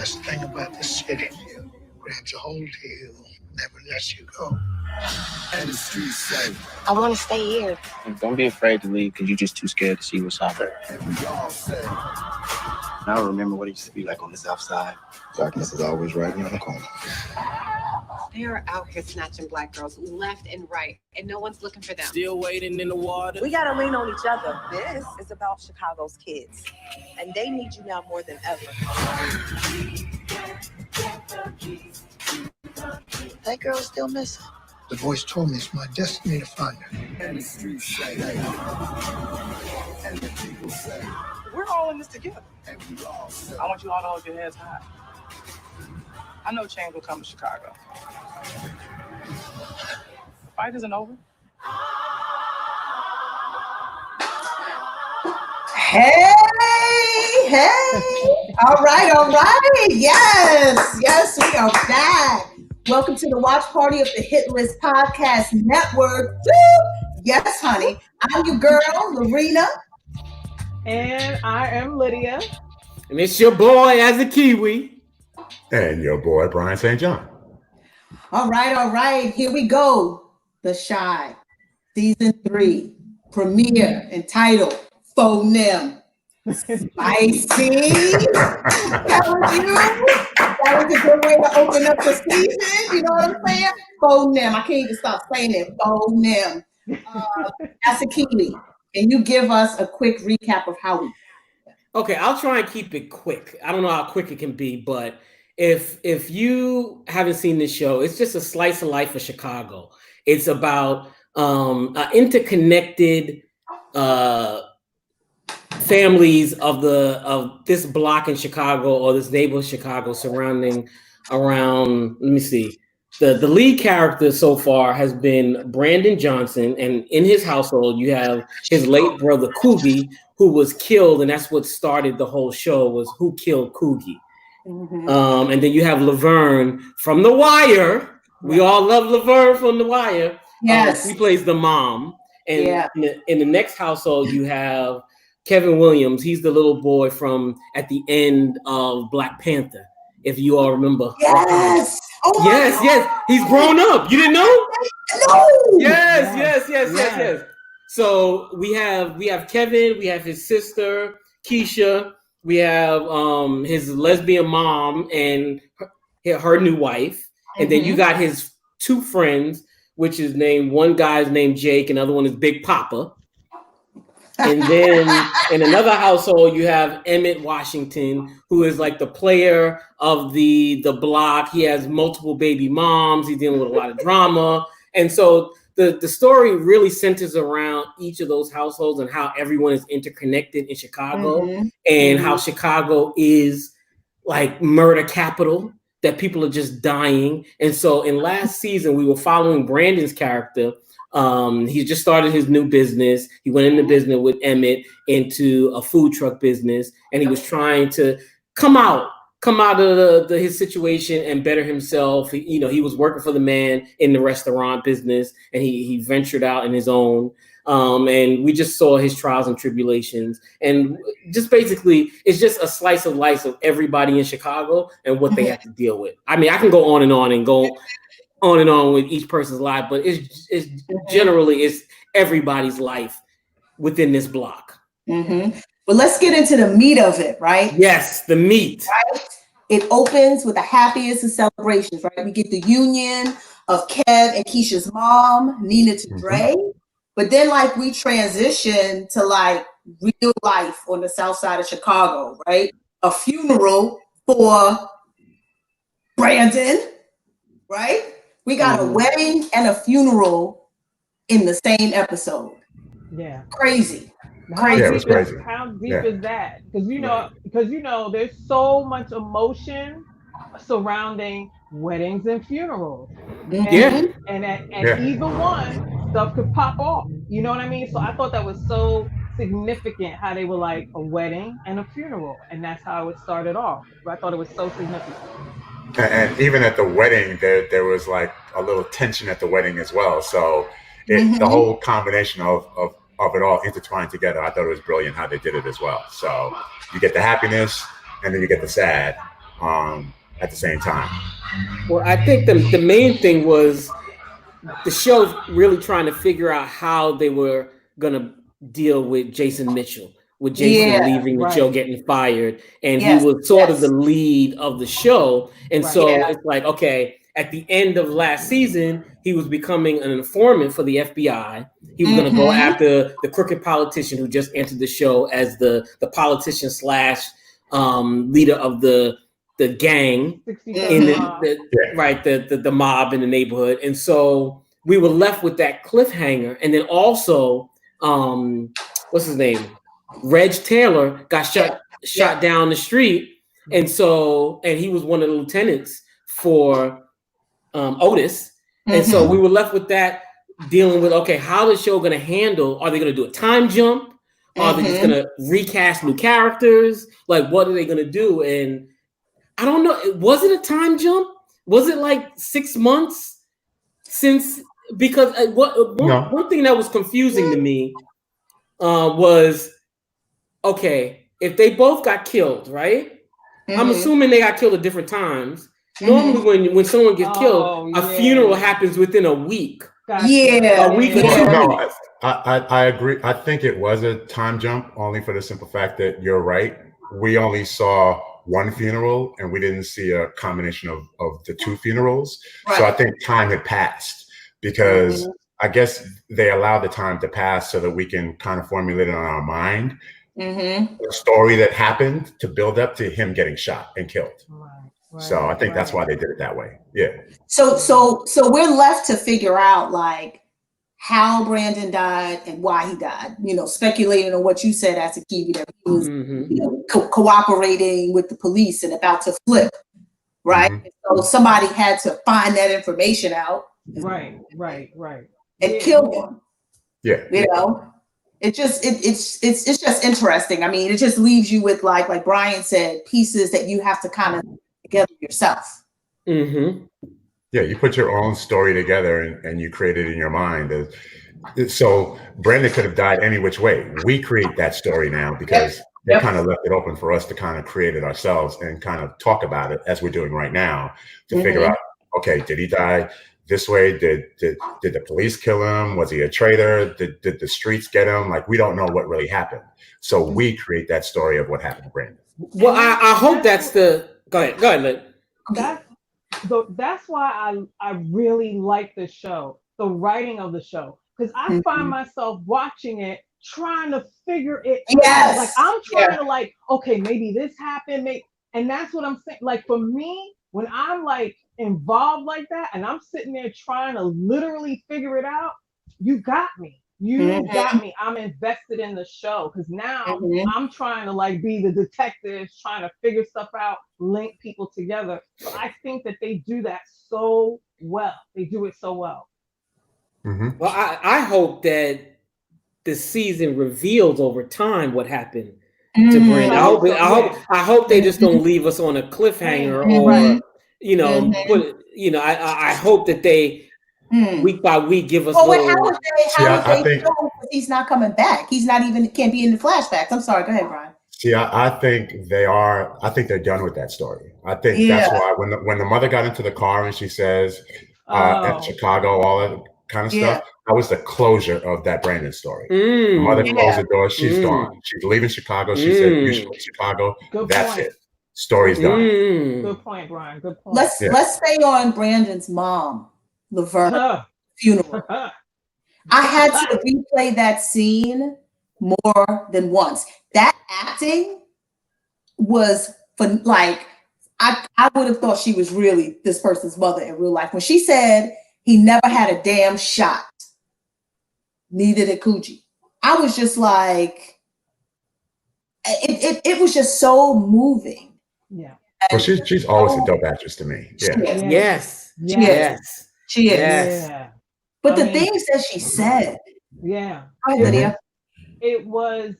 best thing about the city. Grabs a hold of you, never lets you go. And the streets say, I want to stay here. Don't be afraid to leave because you're just too scared to see what's out there. And we all say, I don't remember what it used to be like on the south side. darkness is always right around the corner. They are out here snatching black girls left and right, and no one's looking for them. Still waiting in the water. We gotta lean on each other. This is about Chicago's kids, and they need you now more than ever. That girl's still missing. The voice told me it's my destiny to find her. And the streets say, And the people say, We're all in this together. and we all say, I want you all to hold your heads high. I know change will come to Chicago. The fight isn't over. hey. All right. Yes, we are back. Welcome to the watch party of the Hit List Podcast Network. Woo! Yes, honey. I'm your girl, Lorena. And I am Lydia. And it's your boy as a Kiwi. And your boy, Brian St. John. All right. Here we go. The Chi, Season 3, premiere entitled Faux Nem. Spicy. That was a good way to open up the season. You know what I'm saying? Faux Nem. I can't even stop saying it. Faux Nem. Asakili, can you give us a quick recap of how we? Okay, I'll try and keep it quick. I don't know how quick it can be, but if you haven't seen this show, it's just a slice of life of Chicago. It's about interconnected families of this block in Chicago or this neighborhood Chicago surrounding around. Let me see. The lead character so far has been Brandon Johnson, and in his household you have his late brother Coogie, who was killed, and that's what started the whole show, was who killed Coogie. Mm-hmm. And then you have Laverne from The Wire. We all love Laverne from The Wire. Yes, he plays the mom. And in the next household, you have Kevin Williams. He's the little boy from at the end of Black Panther, if you all remember. Yes. Oh yes. He's grown up. You didn't know? No. Yes. So we have Kevin. We have his sister Keisha. We have his lesbian mom and her new wife, and then you got his two friends, which is one guy's named Jake, and the other one is Big Papa. And then in another household, you have Emmett Washington, who is like the player of the block. He has multiple baby moms. He's dealing with a lot of drama. And so the story really centers around each of those households and how everyone is interconnected in Chicago and how Chicago is like murder capital, that people are just dying. And so in last season, we were following Brandon's character. He just started his new business. He went into business with Emmett into a food truck business, and he was trying to come out of his situation and better himself. He was working for the man in the restaurant business, and he ventured out in his own. And we just saw his trials and tribulations, and just basically it's just a slice of life of everybody in Chicago and what they have to deal with. I mean, I can go on and go on and on with each person's life, but it's generally everybody's life within this block. Mm-hmm. But let's get into the meat of it, right? Yes, the meat. Right? It opens with the happiest of celebrations, right? We get the union of Kev and Keisha's mom, Nina to Dre. But then we transition to real life on the south side of Chicago, right? A funeral for Brandon, right? We got a wedding and a funeral in the same episode. Yeah. Crazy. How deep was crazy. How deep is that? Because there's so much emotion surrounding weddings and funerals. And either one, stuff could pop off. You know what I mean? So I thought that was so significant how they were like a wedding and a funeral, and that's how it started off. I thought it was so significant. And even at the wedding, there was like a little tension at the wedding as well. So the whole combination of it all intertwined together, I thought it was brilliant how they did it as well. So you get the happiness and then you get the sad at the same time. Well, I think the main thing was the show's really trying to figure out how they were gonna deal with Jason Mitchell, with Jason leaving the show, getting fired, and he was sort of the lead of the show. And so it's like, okay, at the end of last season, he was becoming an informant for the FBI. He was going to go after the crooked politician who just entered the show as the politician slash leader of the gang in the mob in the neighborhood. And so we were left with that cliffhanger. And then also, what's his name? Reg Taylor got shot down the street. And so, and he was one of the lieutenants for Otis. And so we were left with that, dealing with, okay, how is the show going to handle? Are they going to do a time jump? Are they just going to recast new characters? Like, what are they going to do? And I don't know. Was it a time jump? Was it like 6 months since? Because one thing that was confusing to me was, okay, if they both got killed, right? I'm assuming they got killed at different times. Normally, when someone gets killed, a funeral happens within a week. A week or 2 weeks. I agree. I think it was a time jump, only for the simple fact that you're right. We only saw one funeral, and we didn't see a combination of the two funerals. Right. So I think time had passed, because I guess they allowed the time to pass so that we can kind of formulate it on our mind. The story that happened to build up to him getting shot and killed. Right, so I think that's why they did it that way. Yeah. So we're left to figure out like how Brandon died and why he died. You know, speculating on what you said as a key, that he was cooperating with the police and about to flip, right? So somebody had to find that information out. Right. And kill him. Yeah. You know. It's just interesting. I mean, it just leaves you with like Brian said, pieces that you have to kind of together yourself. Yeah, you put your own story together and you create it in your mind. So Brandon could have died any which way. We create that story now because they kind of left it open for us to kind of create it ourselves and kind of talk about it as we're doing right now to figure out, okay, did he die this way? Did the police kill him? Was he a traitor? Did the streets get him? Like, we don't know what really happened. So we create that story of what happened to Brandon. Well, I hope that's the... Go ahead, Lynn. That's why I really like the show, the writing of the show, because I find myself watching it, trying to figure it out. Like, I'm trying to like, okay, maybe this happened, and that's what I'm saying. Like, for me, when I'm like involved like that and I'm sitting there trying to literally figure it out, you got me. You got me. I'm invested in the show because now I'm trying to like be the detective, trying to figure stuff out, link people together. So I think that they do that so well. They do it so well. Well, I hope that the season reveals over time what happened to Brandon. I hope they just don't leave us on a cliffhanger or I hope that they week by week give us. How would they show he's not coming back? He's not even can't be in the flashbacks. I'm sorry. Go ahead, Brian. See, I think they are. I think they're done with that story. I think that's why when the mother got into the car and she says, "At Chicago," all that kind of stuff. That was the closure of that Brandon story. The mother closed the door. She's gone. She's leaving Chicago. She said, "You should leave Chicago." That's it. Story's done. Good point, Brian. Good point. Let's stay on Brandon's mom, Laverne funeral. I had to replay that scene more than once. That acting was like I would have thought she was really this person's mother in real life. When she said he never had a damn shot, neither did Coogee. I was just like, it was just so moving. Yeah. Well, she's always a dope actress to me. Yeah. Yes. She is. Yeah. But the things that she said. Yeah. Go ahead, Lydia. It was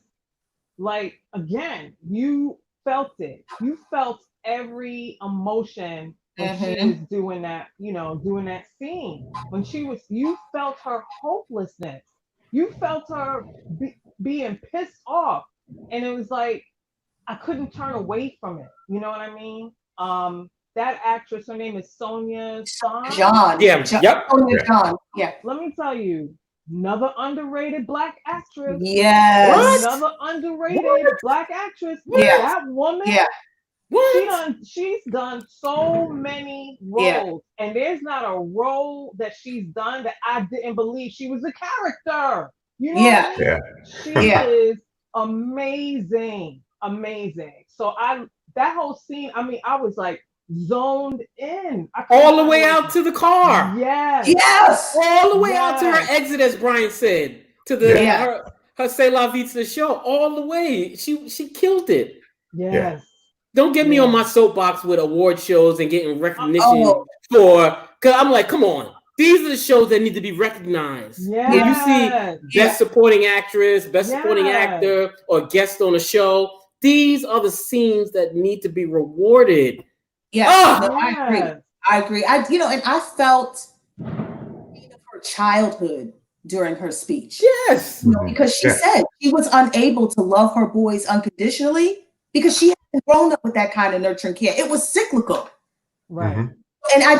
like, again, you felt it. You felt every emotion when she was doing that, doing that scene. When you felt her hopelessness. You felt her being pissed off. And it was like, I couldn't turn away from it. You know what I mean? That actress, her name is Sonia Son. John. Yeah. Yep. Sonia John. Yeah. Let me tell you, another underrated black actress. Yes. Another underrated black actress. Yeah. That woman. Yeah. She's done so many roles, and there's not a role that she's done that I didn't believe she was a character. You know what I mean? Yeah. She is amazing. So that whole scene, I mean, I was like zoned in. All the way out to the car. Yes. All the way out to her exit, as Brian said, to the her say la vie to the show. All the way, she killed it. Yes. Don't get me on my soapbox with award shows and getting recognition for. Because I'm like, come on, these are the shows that need to be recognized. Yes. When you see best supporting actress, best supporting actor, or guest on a show, these are the scenes that need to be rewarded. Yes, I agree. And I felt her childhood during her speech. Yes, because she said she was unable to love her boys unconditionally because she hadn't grown up with that kind of nurturing care. It was cyclical. Right. And I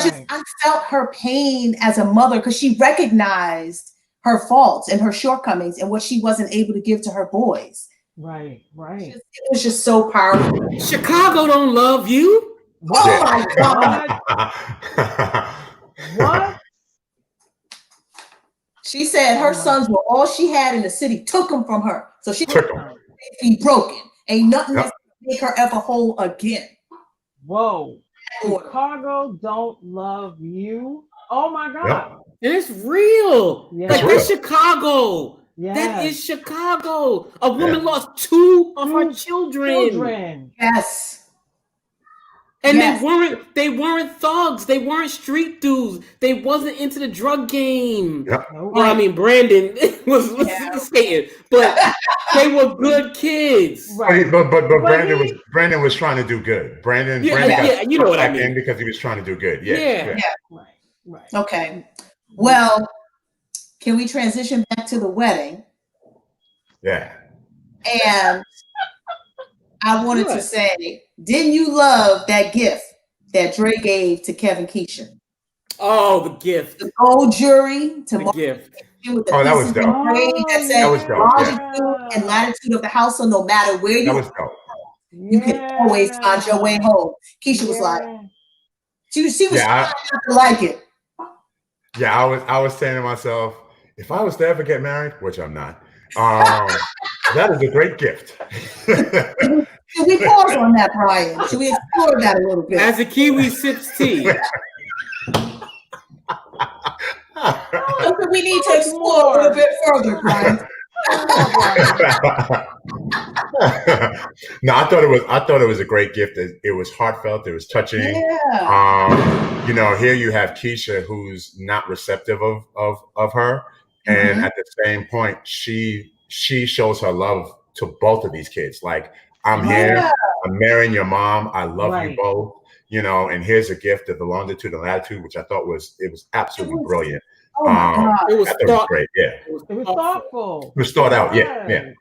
felt her pain as a mother because she recognized her faults and her shortcomings and what she wasn't able to give to her boys. Right. It was just so powerful. Chicago don't love you. Oh my God. What? She said her sons were all she had in the city, took them from her. So she was broken. Ain't nothing that's gonna make her ever whole again. Whoa. Chicago don't love you. Oh my God. It's real. Like that's Chicago. Yes. That is Chicago. A woman lost 2 of her children. Yes. And they weren't thugs. They weren't street dudes. They wasn't into the drug game. Or I mean, Brandon was skating, but they were good kids. Right. But Brandon was trying to do good. Brandon got you know what I mean, because he was trying to do good. Right. Okay. Well, can we transition back to the wedding? Yeah. And I wanted to say, didn't you love that gift that Dre gave to Kevin Keisha? Oh, the gift. The gold jewelry to the gift. That was dope. That said longitude and latitude of the house, so no matter where you go, you can always find your way home. Keisha was like, she was trying not to like it. Yeah, I was saying to myself, if I was to ever get married, which I'm not, that is a great gift. Should we pause on that, Brian? Should we explore that a little bit? As a Kiwi sips tea. We need to explore a little bit further, Brian. No, I thought it was a great gift. It was heartfelt. It was touching. Here you have Keisha, who's not receptive of her, and at the same point, she shows her love to both of these kids. Like, I'm here. I'm marrying your mom. I love you both. And here's a gift of the longitude and latitude, which I thought was absolutely brilliant. Oh my God. It was great. Yeah. It was thoughtful. It was thought out. Yeah. It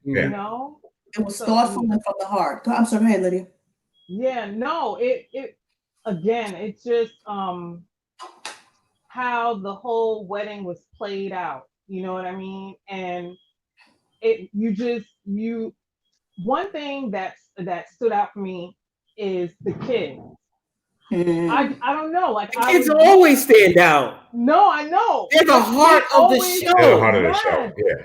was thoughtful and from the heart. I'm sorry, hey, Lydia. Yeah, no, it again, it's just how the whole wedding was played out. You know what I mean? And one thing that stood out for me is the kids. I don't know. Like, kids always stand out. No, I know. They're the heart of the show. They're the heart of the show. Yeah.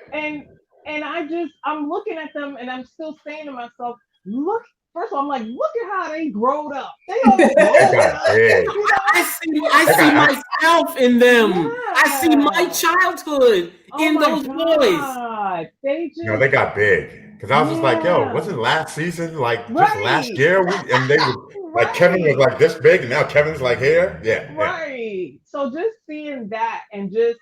And I'm looking at them and I'm still saying to myself, look. First of all, I'm like, look at how they growed up. They all grown up. I see myself in them. I see my childhood in those boys. They got big. Because I was just like, yo, wasn't last season just last year? And they were like, Kevin was like this big, and now Kevin's like here. Yeah. Right. So just seeing that and just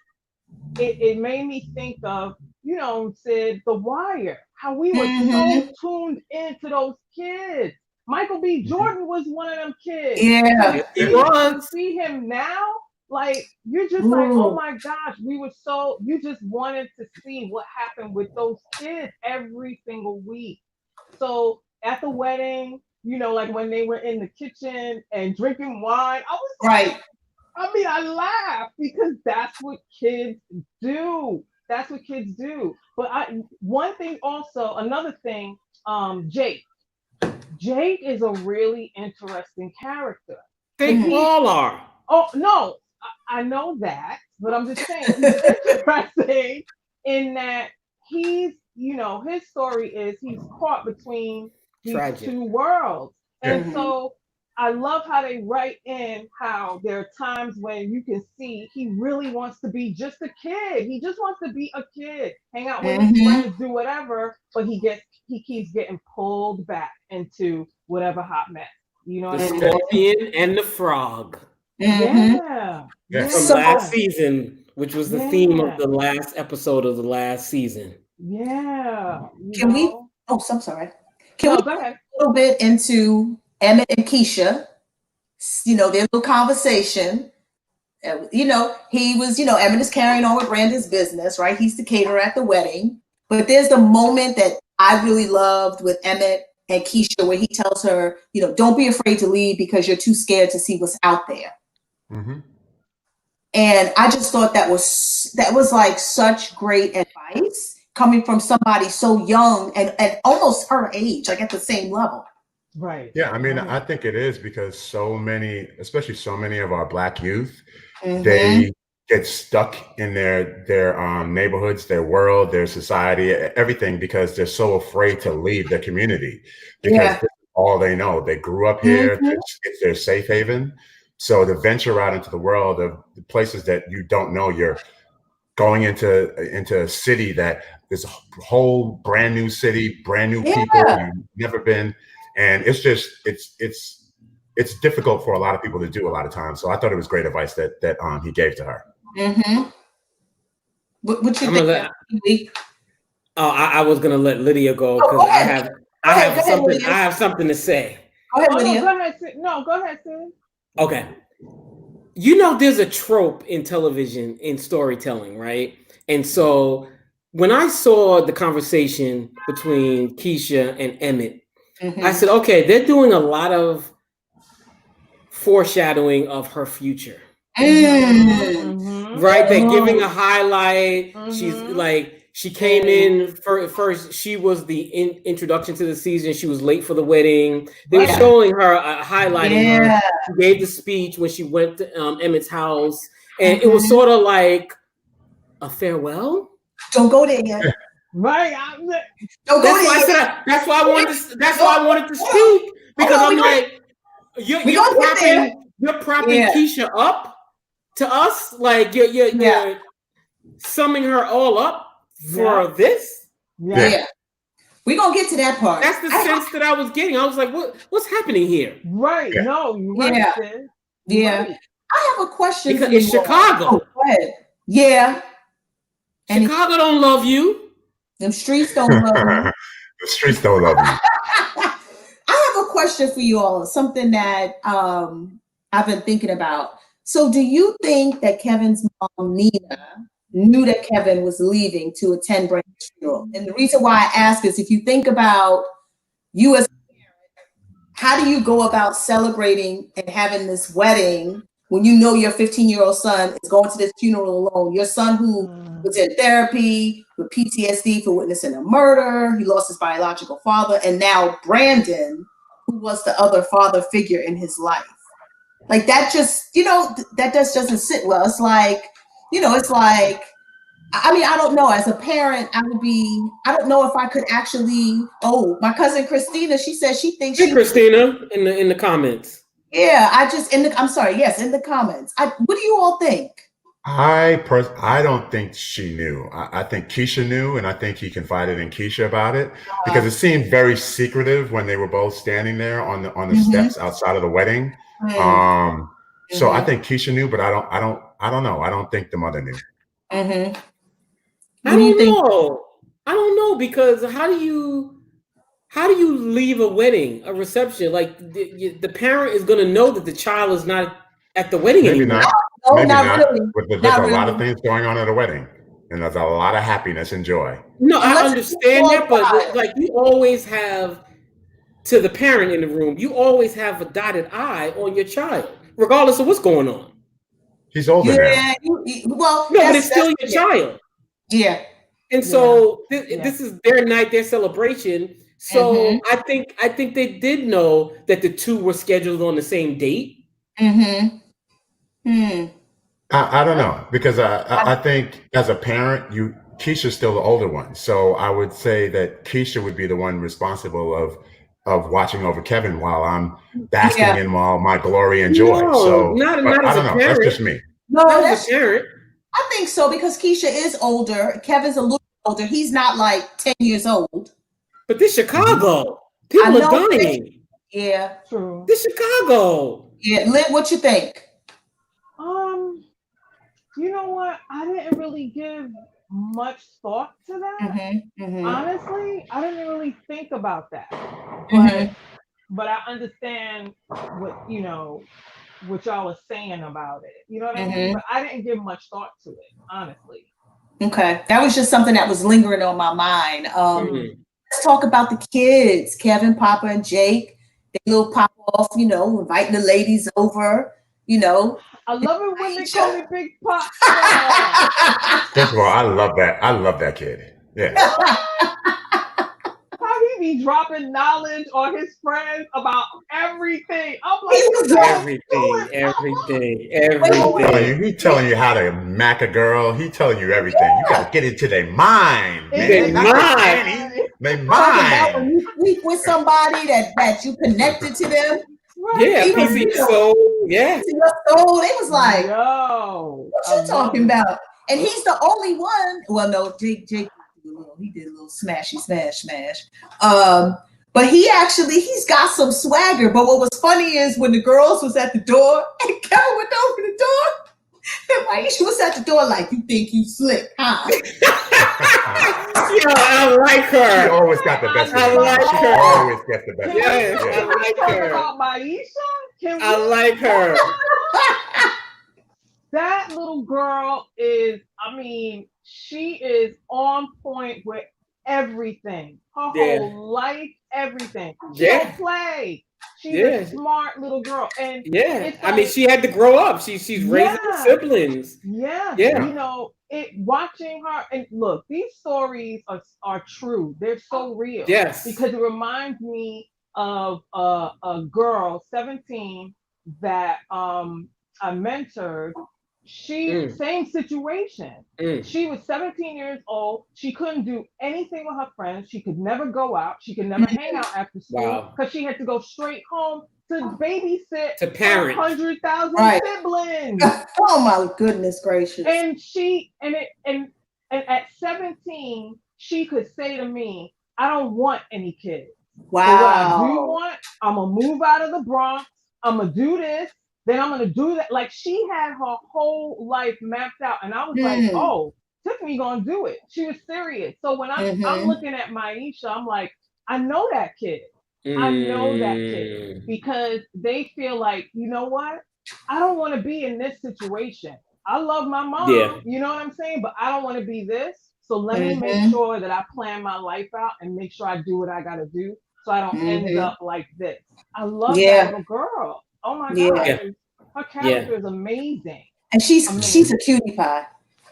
it made me think of, Sid, The Wire, how we were so tuned into those kids. Michael B. Jordan was one of them kids. Yeah, it was. See him now, like, you're just like, oh my gosh, you just wanted to see what happened with those kids every single week. So at the wedding, like when they were in the kitchen and drinking wine. I was Right. I laughed because that's what kids do. That's what kids do. But one thing also, another thing, Jake. Jake is a really interesting character. They all are. Oh no, I know that, but I'm just saying he's interesting in that he's, his story is he's caught between these two worlds. And so I love how they write in how there are times when you can see he really wants to be just a kid. He just wants to be a kid, hang out with his friends, do whatever, but he keeps getting pulled back into whatever hot mess. You know, the scorpion and the frog. Yeah. From last season, which was the theme of the last episode of the last season. Yeah. Can we? Oh, I'm sorry. Can we go ahead. A little bit into Emmett and Keisha? Their little conversation. He was, Emmett is carrying on with Brandon's business, right? He's the caterer at the wedding. But there's the moment that I really loved with Emmett and Keisha where he tells her, don't be afraid to leave because you're too scared to see what's out there. Mm-hmm. And I just thought that was like such great advice coming from somebody so young and almost her age, like at the same level. Right. Yeah, I mean, I think it is because especially so many of our Black youth, they get stuck in their neighborhoods, their world, their society, everything, because they're so afraid to leave their community because this is all they know. They grew up here, it's their safe haven. So to venture out into the world of the places that you don't know, you're going into a city that is a whole brand new city, brand new people you've never been. And it's just, it's difficult for a lot of people to do a lot of times. So I thought it was great advice that he gave to her. What you think? I was gonna let Lydia go because I have something to say. Go ahead, Lydia. Go ahead, Sid. No, go ahead, Sid. Okay. There's a trope in television, in storytelling, right? And so when I saw the conversation between Keisha and Emmett, I said, okay, they're doing a lot of foreshadowing of her future. Right? They're giving a highlight. She's like, she came in first. She was the introduction to the season. She was late for the wedding. They were showing her, highlighting her. She gave the speech when she went to Emmett's house. And it was sort of like a farewell. Don't go there yet. Right. That's why I wanted to speak. Because I'm like, you're propping Keisha up to us. Like you're summing her all up for this. Yeah. We're gonna get to that part. That's the sense that I was getting. I was like, what's happening here? Right. No, you're right, Sid. Yeah. I have a question because for you. It's Chicago. Oh, go ahead. Yeah. Chicago don't love you. Them streets don't love you. The streets don't love you. I have a question for you all. Something that I've been thinking about. So do you think that Kevin's mom, Nina, knew that Kevin was leaving to attend Brandon's funeral? And the reason why I ask is if you think about you as a parent, how do you go about celebrating and having this wedding when you know your 15-year-old son is going to this funeral alone? Your son who was in therapy with PTSD for witnessing a murder, he lost his biological father, and now Brandon, who was the other father figure in his life. Like that just, that just doesn't sit well. It's like, it's like, I mean, I don't know. As a parent, I don't know if I could actually, my cousin Christina, she said she thinks Christina in the comments. Yeah, I'm sorry. Yes, in the comments. What do you all think? I don't think she knew. I think Keisha knew, and I think he confided in Keisha about it because it seemed very secretive when they were both standing there on the steps outside of the wedding. So I think Keisha knew, but I don't know. I don't think the mother knew. I don't know because how do you leave a wedding, a reception? Like the parent is going to know that the child is not at the wedding anymore. Maybe not. Really. But there's a lot of things going on at a wedding, and there's a lot of happiness and joy. No, I understand that, but like you always have to the parent in the room, you always have a dotted I on your child, regardless of what's going on. He's older now. Well, no, but it's still your child. Yeah. And so this is their night, their celebration. So I think they did know that the two were scheduled on the same date. Mm-hmm. I don't know, because I think as a parent, Keisha's still the older one. So I would say that Keisha would be the one responsible of watching over Kevin while I'm basking in all my glory and joy. No, not I as a don't know. parent. That's just me. No, not that's as a parent. I think so, because Keisha is older. Kevin's a little older. He's not like 10 years old. But this Chicago. People are dying. Yeah. True. This Chicago. Yeah. Liv, what you think? You know what? I didn't really give much thought to that. Honestly, I didn't really think about that. But I understand what what y'all are saying about it. You know what I mean? But I didn't give much thought to it, honestly. Okay. That was just something that was lingering on my mind. Let's talk about the kids, Kevin, Papa, and Jake. They little pop off, inviting the ladies over, I love it when they call me Big Pop. First of all, I love that. I love that kid. Yeah. How he be dropping knowledge on his friends about everything. I'm like, everything. He's telling you how to mac a girl. He's telling you everything. You got to get into their mind, man. They mind. When you sleep with somebody that you connected to them. Yeah, piece of your soul. Yeah. Piece of your soul. They was like, yo, what you talking about? And he's the only one. Well, no, Jake he did a little smash. But he's got some swagger. But what was funny is when the girls was at the door and Kevin went over the door, and Aisha was at the door like, you think you slick, huh? Yo, I like her. She always got the best. I like her. She always gets the best. Yes, I like her. About Maisha? I like her. That little girl is, she is on point with everything. Her whole life, everything. She don't play. She's a smart little girl. And she had to grow up. She's raising her siblings. Yeah. Watching her, and look, these stories are true. They're so real. Yes. Because it reminds me of a girl, 17, that I mentored. Same situation. She was 17 years old. She couldn't do anything with her friends. She could never go out. She could never hang out after school because she had to go straight home to babysit to parent 100,000 siblings. Oh my goodness gracious! And at 17, she could say to me, "I don't want any kids. Wow. But what I do want, I'm gonna move out of the Bronx. I'm gonna do this." Then I'm gonna do that. Like, she had her whole life mapped out, and I was like, "Oh, Tiffany gonna do it." She was serious. So when I'm looking at Maisha, I'm like, I know that kid. I know that kid, because they feel like, you know what? I don't want to be in this situation. I love my mom, you know what I'm saying? But I don't want to be this. So let me make sure that I plan my life out and make sure I do what I gotta do, so I don't end up like this. I love that little girl. Oh my God. Her character is amazing. And she's a cutie pie.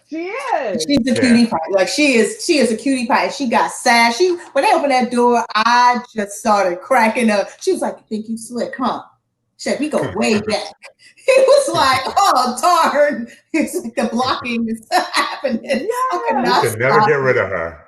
She is. She's a cutie pie. Like, she is a cutie pie. And she got sass. When they opened that door, I just started cracking up. She was like, "You think you slick, huh?" She said, "We go way back." He was like, "Oh, darn." It's like the blocking is happening. You can never get rid of her.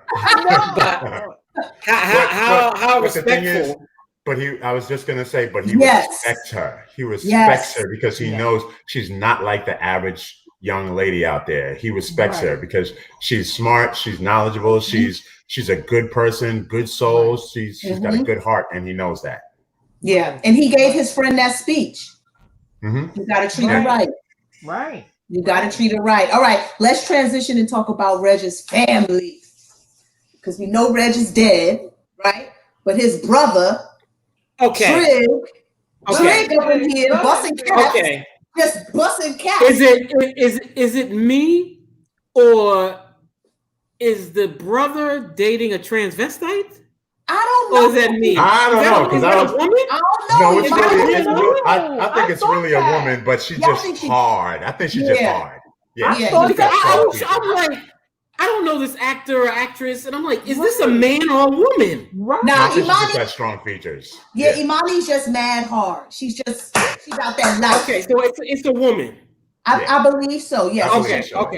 How respectful. I was just going to say, he respects her. He respects her because he knows she's not like the average young lady out there. He respects her because she's smart, she's knowledgeable, she's a good person, good soul. She's got a good heart, and he knows that. Yeah, and he gave his friend that speech. You got to treat her right. Right. You got to treat her right. All right, let's transition and talk about Reg's family, because we know Reg is dead, right? But his brother, Trig up in here, busting caps. Just busting caps. Is it me, or is the brother dating a transvestite? I don't Or is that me? I don't know, because is that a woman? I don't know. No, it's really. I think it's thought really a that. woman, but she's Yeah, I just think hard. I think she's just hard. Yeah, I she's thought just Because got strong features. I'm like, I don't know this actor or actress, and I'm like, is this a man or a woman? Right. No, I Nah, think she's just Imani. got strong features. Yeah, Imani's just mad hard. She's out that life. Okay, so it's a woman. I believe so. Yes. I it's believe just- so,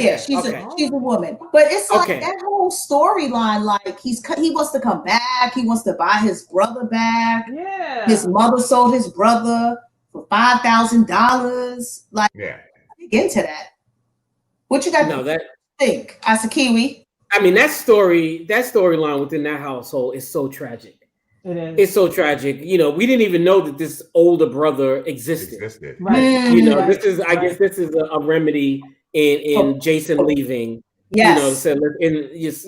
Yeah, she's a woman. But it's like that whole storyline. Like he wants to come back. He wants to buy his brother back. Yeah. His mother sold his brother for $5,000. Like, dig into that. What you got to think as a Kiwi? I mean, that storyline within that household is so tragic. It is. It's so tragic. You know, we didn't even know that this older brother existed. Right. You know, this is, I guess, this is a remedy in Jason leaving. Yes. You know, so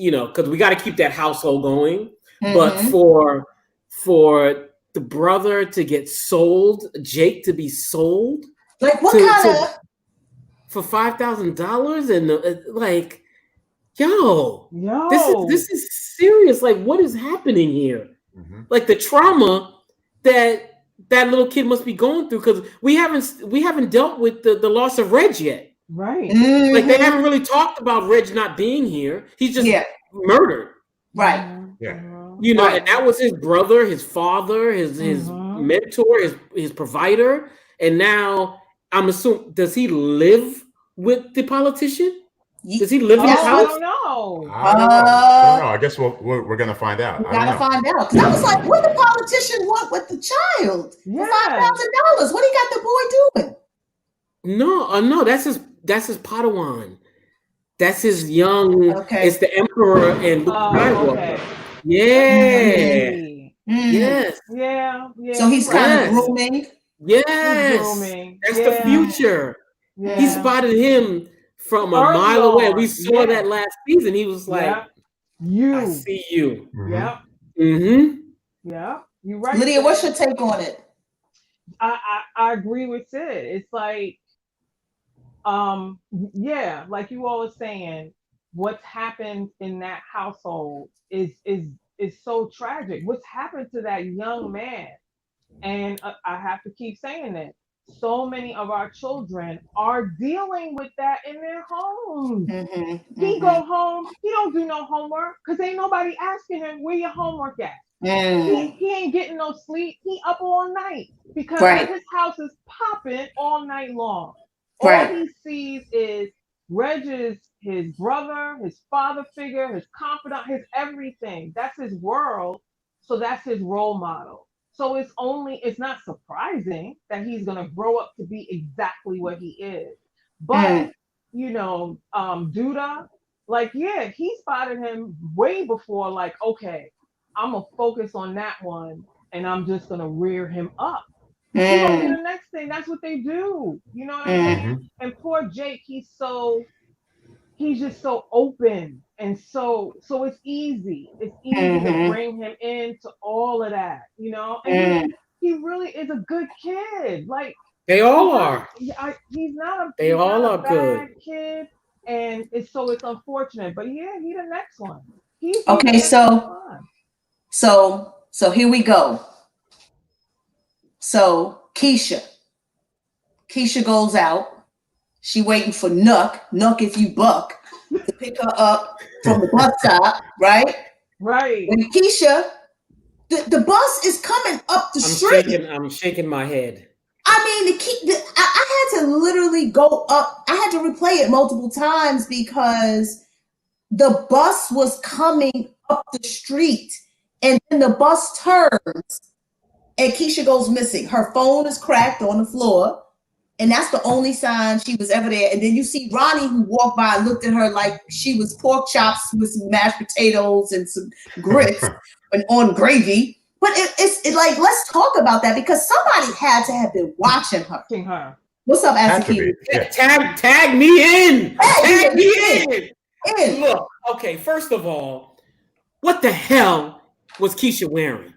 you know, because we got to keep that household going. But for the brother to get sold, Jake to be sold, like what kind of for $5,000 and like, yo, this is serious. Like, what is happening here? Like the trauma that little kid must be going through, because we haven't dealt with the loss of Reg yet. Right. Like they haven't really talked about Reg not being here. He's just murdered. Right. Yeah. You know, and that was his brother, his father, his mentor, his provider. And now I'm assuming, does he live with the politician? Does he live in his house? I don't know. I don't know. I guess we're gonna find out. We gotta find out. Because I was like, what the politician want with the child? For $5,000. What he got the boy doing? No, that's his Padawan. That's his young. Okay. It's the Emperor and Luke Skywalker. Okay. Yeah. Yes. Yeah. So he's kind of grooming. Yes. Grooming. That's the future. Yeah. He spotted him from a mile away. We saw that last season. He was like, I see you. Yep. Yeah. You're right. Lydia, what's your take on it? I agree with Sid. It's like, like you all are saying, what's happened in that household is so tragic. What's happened to that young man? And I have to keep saying it. So many of our children are dealing with that in their homes. He go home, he don't do no homework because ain't nobody asking him where your homework at. He ain't getting no sleep. He up all night because his house is popping all night long. All he sees is Reg his brother, his father figure, his confidant, his everything. That's his world. So that's his role model. So it's not surprising that he's gonna grow up to be exactly what he is. But you know, Duda, like, he spotted him way before, like, okay, I'm gonna focus on that one and I'm just gonna rear him up. He gonna be the next thing. That's what they do. You know what I mean? And poor Jake, he's just so open, and so it's easy. It's easy to bring him into all of that, you know. And he really is a good kid. Like they all are. He's not a. They all are bad good kid, and it's unfortunate. But yeah, he's the next one. Okay, so here we go. So Keisha goes out. She waiting for Nuck, if you buck, to pick her up from the bus stop, right? Right. And Keisha, the bus is coming up the street. I'm shaking my head. I mean, I had to literally go up. I had to replay it multiple times because the bus was coming up the street, and then the bus turns, and Keisha goes missing. Her phone is cracked on the floor. And that's the only sign she was ever there. And then you see Ronnie, who walked by and looked at her like she was pork chops with some mashed potatoes and some grits and on gravy. But it's like, let's talk about that because somebody had to have been watching her. What's up, Asaki? Tag me in. Tag me in. Look, okay, first of all, what the hell was Keisha wearing?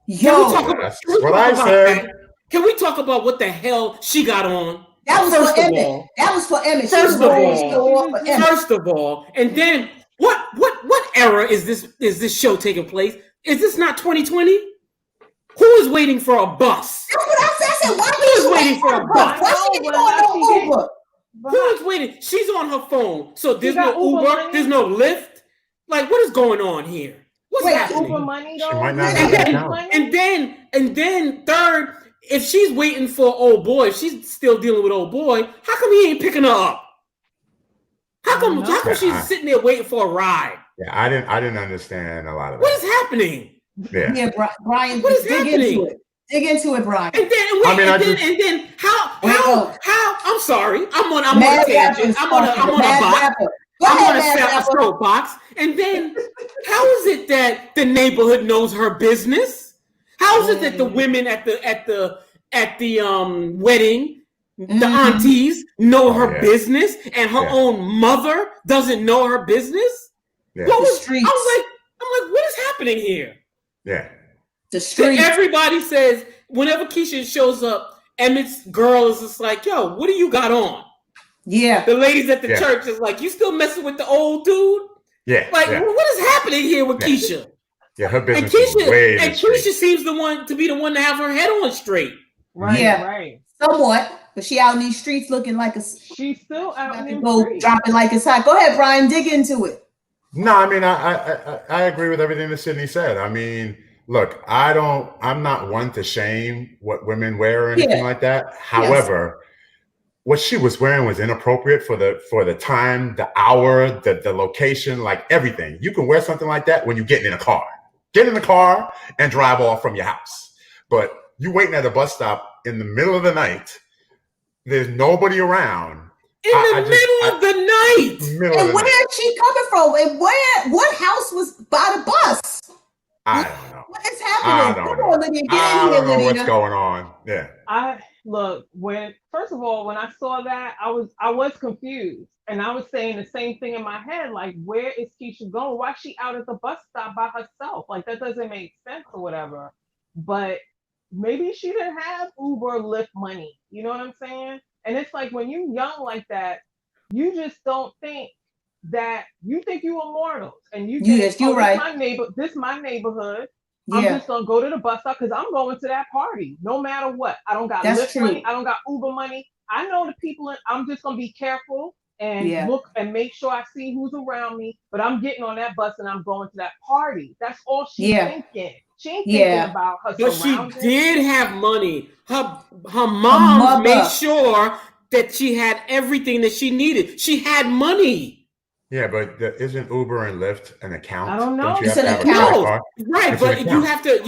That's what I said. Can we talk about what the hell she got on? That was for Emmett. That was for Emmett. First of all, and then what era is this show taking place? Is this not 2020? Who is waiting for a bus? That's what I said. I said, why Who is waiting for a bus? Why she didn't go no Uber? Who is waiting? She's on her phone, so there's no Uber Uber, money? there's no Lyft. Like, what is going on here? What's happening? Uber money though. She might not have that account. And then third, if she's waiting for old boy, if she's still dealing with old boy, how come he ain't picking her up? How come she's sitting there waiting for a ride? Yeah, I didn't understand a lot of that. What is happening? Yeah, Brian, what is dig happening? into it. Dig into it, Brian. And then how I'm sorry, I'm on a tangent. I'm on a soapbox. And then how is it that the neighborhood knows her business? How is it that the women at the wedding, the aunties know her business, and her own mother doesn't know her business? Yeah. I'm like, what is happening here? Yeah. The streets. Everybody says whenever Keisha shows up, Emmett's girl is just like, yo, what do you got on? Yeah. The ladies at the church is like, you still messing with the old dude? Yeah. Like, what is happening here with Keisha? Yeah, her business Keisha seems to be the one to have her head on straight. Right. Yeah. Right. Somewhat, but she out in these streets looking like she's still out in the streets. Dropping like it's hot. Go ahead, Brian, dig into it. No, I mean, I agree with everything that Sydney said. I mean, look, I'm not one to shame what women wear or anything like that. However, what she was wearing was inappropriate for the time, the hour, the location, like everything. You can wear something like that when you're getting in a car. Get in the car and drive off from your house. But you waiting at a bus stop in the middle of the night, there's nobody around. In the middle of the night. And where is she coming from? And what house was by the bus? I don't know. What is happening? Come on, Lydia. I don't know what's going on. Yeah. First of all, when I saw that, I was confused. And I was saying the same thing in my head, like, where is Keisha going? Why is she out at the bus stop by herself? Like, that doesn't make sense or whatever. But maybe she didn't have Uber or Lyft money. You know what I'm saying? And it's like when you're young like that, you just don't think that you think you are mortals. And you think, yes, you're right. This is my neighborhood. I'm just gonna go to the bus stop because I'm going to that party no matter what. I don't got Lyft money. I don't got Uber money. I know the people. I'm just gonna be careful and look and make sure I see who's around me. But I'm getting on that bus and I'm going to that party. That's all she's thinking. She ain't thinking about her surroundings. But she did have money. Her mom made sure that she had everything that she needed. She had money. Yeah, but isn't Uber and Lyft an account? I don't know. It's an account. Right, but you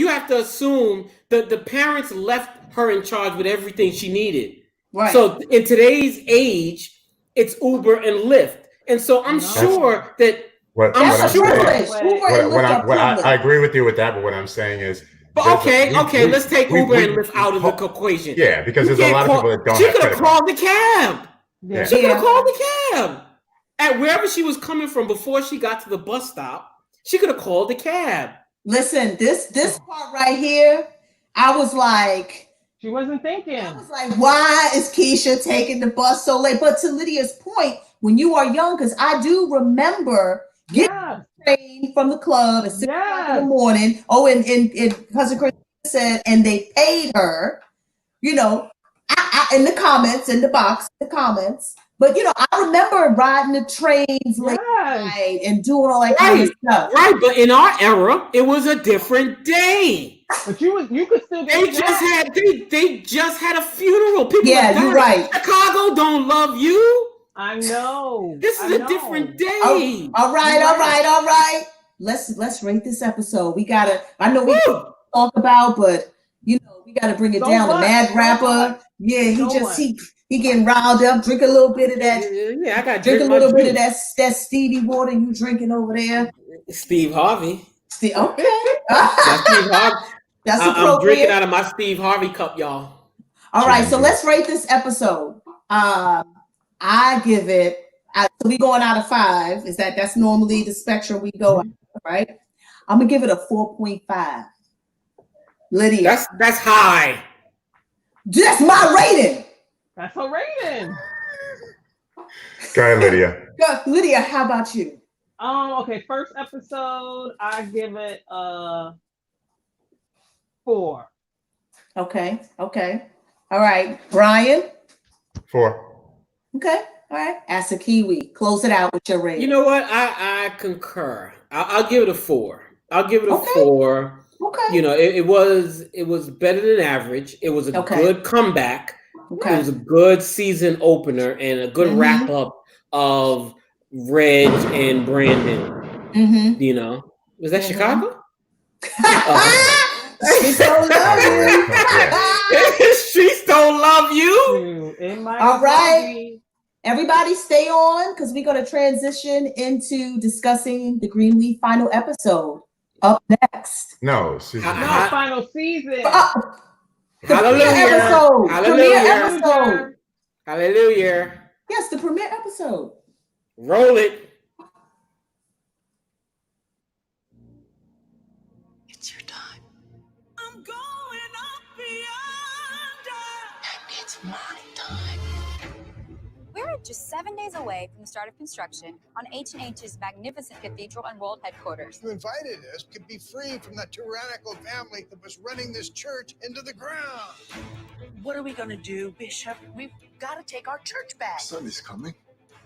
have to assume that the parents left her in charge with everything she needed. Right. So in today's age, it's Uber and Lyft. And so I'm sure that I agree with you with that, but what I'm saying is, let's take Uber and Lyft out of the equation. Yeah, because there's a lot of people that don't. She could have called the cab. Yeah. She could have called the cab at wherever she was coming from before she got to the bus stop. She could have called the cab. Listen, this part right here, I was like. She wasn't thinking. I was like, why is Keisha taking the bus so late? But to Lydia's point, when you are young, because I do remember getting the train from the club at 6 o'clock in the morning. Oh, and Cousin Chris said, and they paid her, you know, in the comments, in the comments. But, you know, I remember riding the trains late night and doing all that kind of stuff. Right, but in our era, it was a different day. But you could still they just had a funeral. People you're right. Chicago don't love you. I know. This is a different day. All right. Let's rate this episode. I know we talk about, but you know, we gotta bring it down. The Mad Rapper. Yeah, he getting riled up. Drink a little bit of that. Yeah, I got drink a little bit of that Stevie water you drinking over there. Steve Harvey. Okay. That's Steve Harvey. That's appropriate. I'm drinking out of my Steve Harvey cup, y'all. All right, so let's rate this episode. I give it. So we going out of 5. That's normally the spectrum we go at, right? I'm gonna give it a 4.5. Lydia, that's high. That's my rating. That's her rating. Go ahead, Lydia. Lydia, how about you? Okay, first episode, I give it 4. Okay. All right. Brian? 4. Okay. All right. As a Kiwi, close it out with your rating. You know what? I concur. I'll give it a 4. I'll give it a 4. Okay. You know, it was better than average. It was a good comeback. Okay. It was a good season opener and a good wrap up of Reg and Brandon. You know, was that Chicago? Streets don't love you. Streets don't love you. All right. Everybody stay on because we're going to transition into discussing the Greenleaf final episode. Up next. No, final season. Hallelujah. Premiere episode. Hallelujah. Yes, the premiere episode. Roll it. It's your time. I'm going up beyond. And it's my time. We're just 7 days away from the start of construction on H&H's magnificent cathedral and world headquarters. You invited us to be free from that tyrannical family that was running this church into the ground. What are we going to do, Bishop? We've got to take our church back. Sunday's coming.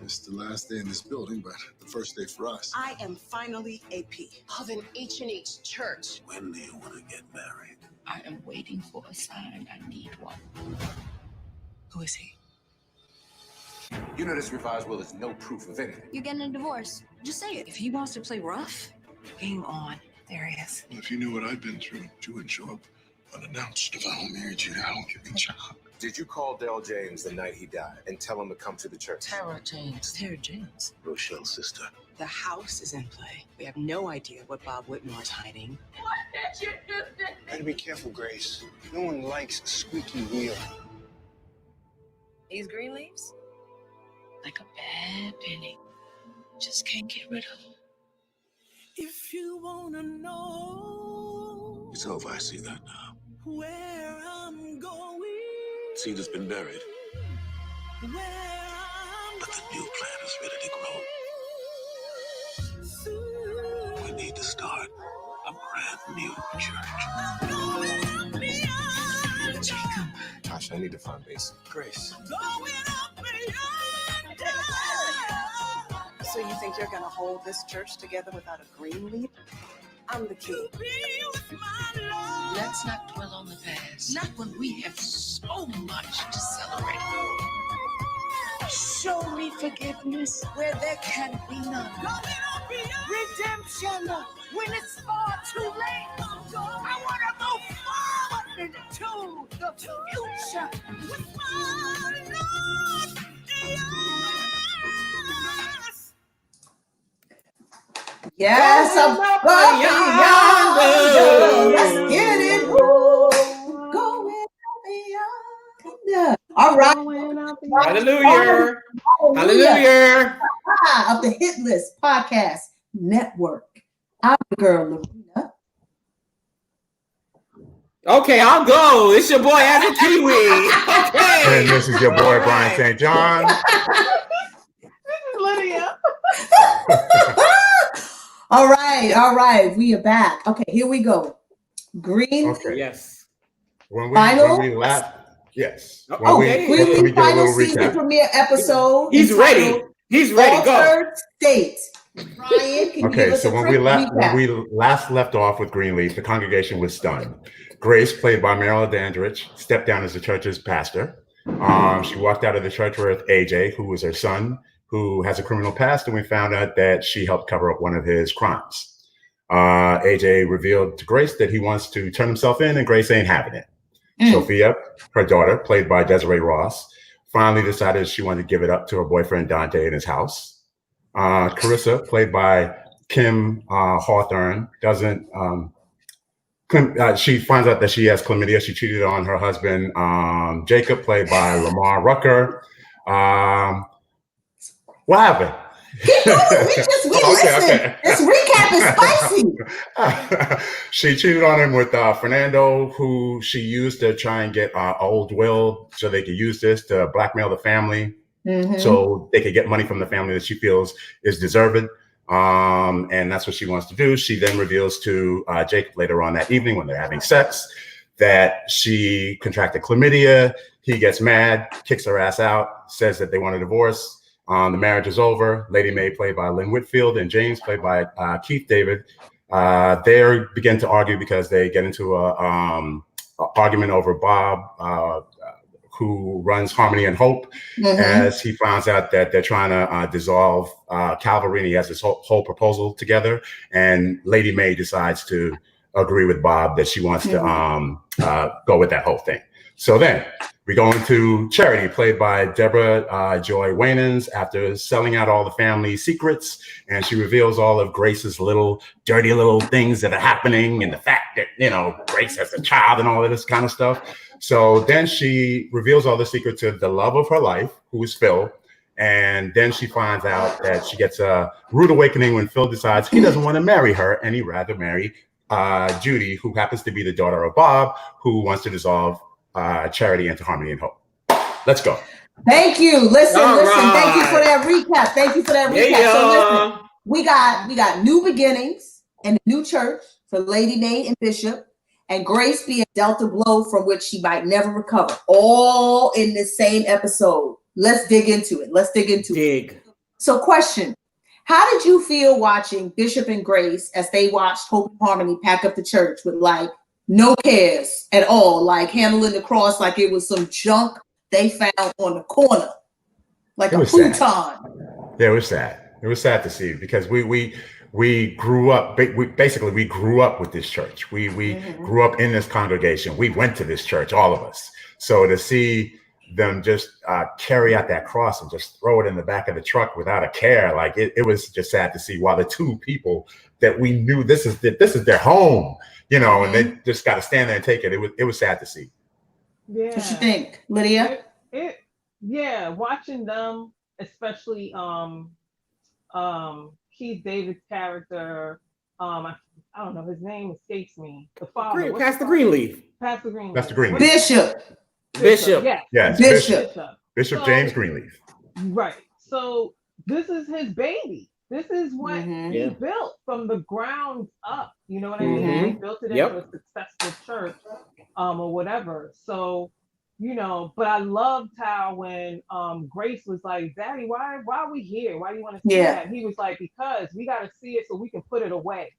It's the last day in this building, but the first day for us. I am finally AP of an H&H church. When do you want to get married? I am waiting for a sign. I need one. Who is he? You know this revised will is no proof of anything. You're getting a divorce. Just say it. If he wants to play rough, game on. There he is. Well, if you knew what I've been through, you wouldn't show up unannounced. If I don't marry you, I don't give a job. Did you call Dale James the night he died and tell him to come to the church? Tara James. Tara James. Rochelle's sister. The house is in play. We have no idea what Bob Whitmore is hiding. What did you do? Better be careful, Grace. No one likes a squeaky wheel. These green leaves? Like a bad penny. Just can't get rid of them. If you want to know It's over, I see that now. where I'm going, Seed has been buried, where I'm but the new plant is ready to grow. soon. We need to start a brand new church. Going up beyond. Jacob. Tasha, I need to find Basin. Grace. Going up beyond. So you think you're gonna hold this church together without a green leaf? I'm the key. Be with my Lord. Let's not dwell on the past. Not when we have so much to celebrate. Show me forgiveness where there can be none. Going up beyond. Redemption when it's far too late. I want to move forward into the future. With my Lord. Yes. Yes, I'm up beyond. Let's get it. Woo. Going beyond. All right. Hallelujah. Hallelujah. Of the Hit List Podcast Network. I'm the girl, Lorena. Okay, I'll go. It's your boy, As a Kiwi. Okay. And this is your boy, Brian St. John. This is Lydia. All right. We are back. Okay, here we go. Green. Okay. Yes. When we last, yes. Okay. Greenleaf final season premiere episode. He's ready. He's ready. Go. Altered State. Brian, can you give us so a when quick we recap? last left off with Greenleaf, the congregation was stunned. Grace, played by Meryl Dandridge, stepped down as the church's pastor. She walked out of the church with AJ, who was her son, who has a criminal past, and we found out that she helped cover up one of his crimes. AJ revealed to Grace that he wants to turn himself in, and Grace ain't having it. Sophia, her daughter, played by Desiree Ross, finally decided she wanted to give it up to her boyfriend Dante in his house. Carissa, played by Kim Hawthorne, doesn't. She finds out that she has chlamydia. She cheated on her husband, Jacob, played by Lamar Rucker. What happened? Keep going. Listen. This recap is spicy. She cheated on him with Fernando, who she used to try and get old will so they could use this to blackmail the family, so they could get money from the family that she feels is deserved. And that's what she wants to do. She then reveals to Jacob later on that evening when they're having sex that she contracted chlamydia. He gets mad, kicks her ass out, says that they want a divorce. The marriage is over. Lady Mae, played by Lynn Whitfield, and James, played by Keith David, they begin to argue because they get into a argument over Bob, who runs Harmony and Hope, as he finds out that they're trying to dissolve Calvary. He has this whole proposal together, and Lady Mae decides to agree with Bob that she wants to go with that whole thing. So then we go into Charity, played by Deborah Joy Waynans, after selling out all the family secrets, and she reveals all of Grace's little dirty little things that are happening, and the fact that, you know, Grace has a child and all of this kind of stuff. So then she reveals all the secret to the love of her life, who is Phil. And then she finds out that she gets a rude awakening when Phil decides he doesn't want to marry her, and he'd rather marry Judy, who happens to be the daughter of Bob, who wants to dissolve Charity into Harmony and Hope. Let's go. Thank you. Listen. Thank you for that recap. So listen, we got new beginnings and a new church for Lady Mae and Bishop, and Grace being dealt a blow from which she might never recover. All in the same episode. Let's dig into it. So question. How did you feel watching Bishop and Grace as they watched Hope and Harmony pack up the church with like no cares at all, like handling the cross like it was some junk they found on the corner, like a futon? Yeah, it was sad. It was sad to see, because we grew up. We grew up with this church. We grew up in this congregation. We went to this church, all of us. So to see them just carry out that cross and just throw it in the back of the truck without a care, like it was just sad to see. While the two people that we knew this is their home, you know, and they just got to stand there and take it. It was sad to see. Yeah. What you think, Lydia? Yeah, watching them, especially Keith David's character. I don't know, his name escapes me. The father, Pastor Greenleaf. Bishop. Yes. Bishop James Greenleaf. Right. So this is his baby. This is what he built from the ground up. You know what I mean? He built it into a successful church, or whatever. So, you know, but I loved how when Grace was like, "Daddy, why are we here? Why do you want to see that?" He was like, "Because we got to see it so we can put it away."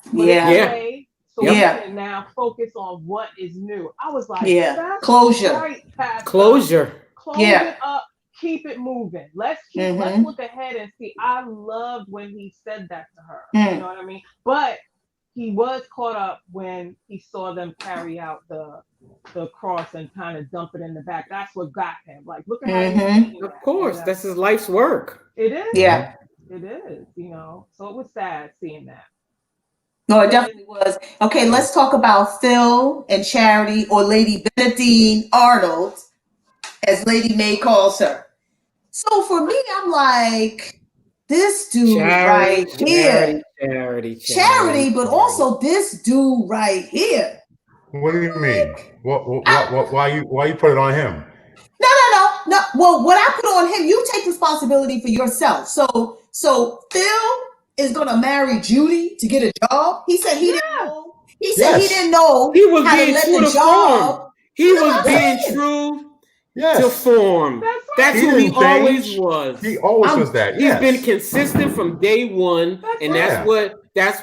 So we can now focus on what is new. I was like, that's closure. Right, Closure. Close it up. Keep it moving. Let's look ahead and see. I loved when he said that to her. You know what I mean? But he was caught up when he saw them carry out the cross and kind of dump it in the back. That's what got him. Like, look at how of course, that's his life's work. It is. Yeah. It is, you know. So it was sad seeing that. No, it definitely was. Okay, let's talk about Phil and Charity, or Lady Benedine Arnold, as Lady Mae calls her. So for me, I'm like, this dude right here. Charity, but also this dude right here. What do you mean? Why you put it on him? No. Well, what I put on him, you take responsibility for yourself. So Phil is gonna marry Judy to get a job. He said he didn't know. He said he didn't know he was how being to let true the to job. form. He was being true to form. That's who he always was. He always was that. He's been consistent from day one, and that's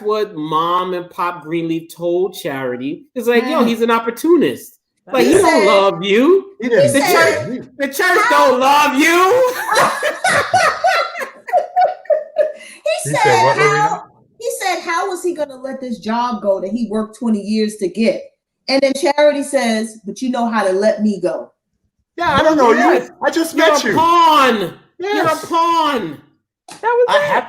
what Mom and Pop Greenleaf told Charity. It's like, yo, he's an opportunist. Like, he don't love you. The church don't love you. He said, how was he going to let this job go that he worked 20 years to get? And then Charity says, but you know how to let me go. Yeah, I don't know you. I just met you. You're a pawn. You're a pawn. I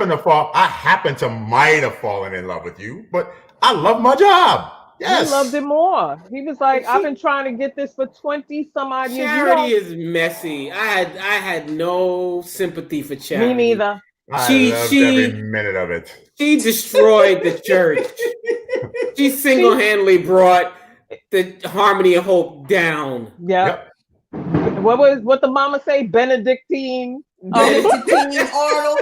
might have fallen in love with you, but I love my job. Yes. He loved it more. He was like, I've been trying to get this for 20 some odd years. Charity is messy. I had no sympathy for Charity. Me neither. I loved every minute of it. She destroyed the church. She single-handedly brought the Harmony and Hope down. Yep. What the mama say? Benedictine Arnold.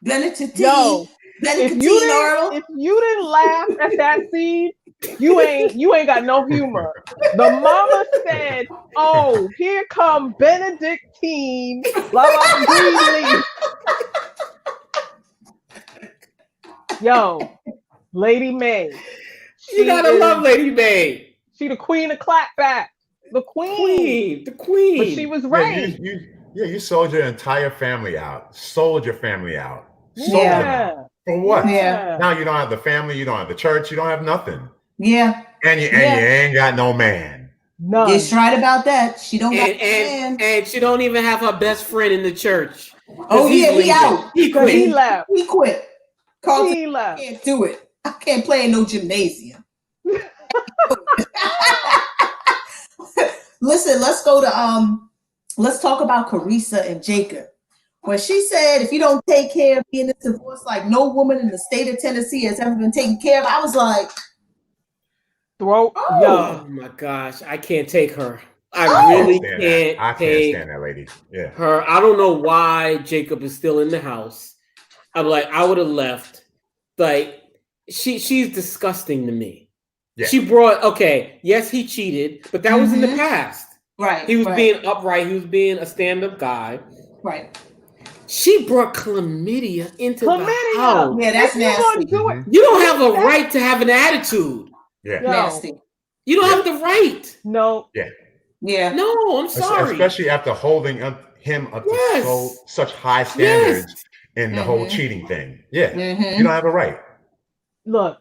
Yo, if you didn't laugh at that scene, you ain't got no humor. The mama said, "Oh, here come Benedictine, blah blah Greenleaf." Yo, Lady May. You gotta love Lady May. She the queen of clapback. The queen. But she was right. You sold your entire family out. Sold your family out. Sold Yeah. them out. For what? Yeah. Now you don't have the family, you don't have the church, you don't have nothing. Yeah. And you ain't got no man. None. Yes, right about that. She don't got and she don't even have her best friend in the church. Oh yeah, he out. He quit. He left. He quit. Carlton, He left. Can't do it. I can't play in no gymnasium. Listen, let's talk about Carissa and Jacob. When she said, if you don't take care of me in this divorce, like no woman in the state of Tennessee has ever been taken care of, I was like, oh my gosh, I can't take her. I really can't. I can't stand that lady. Yeah. Her. I don't know why Jacob is still in the house. I'm like, I would have left. Like, she's disgusting to me. Yeah. She brought, yes, he cheated, but that was in the past. Right. He was being upright. He was being a stand-up guy. Right. She brought chlamydia into the house. Yeah, that's nasty. You don't have a right to have an attitude. Yeah. Nasty. You don't have the right. No. Yeah. Yeah. No, I'm sorry. Especially after holding him up to such high standards in the whole cheating thing. Yeah. You don't have a right. Look,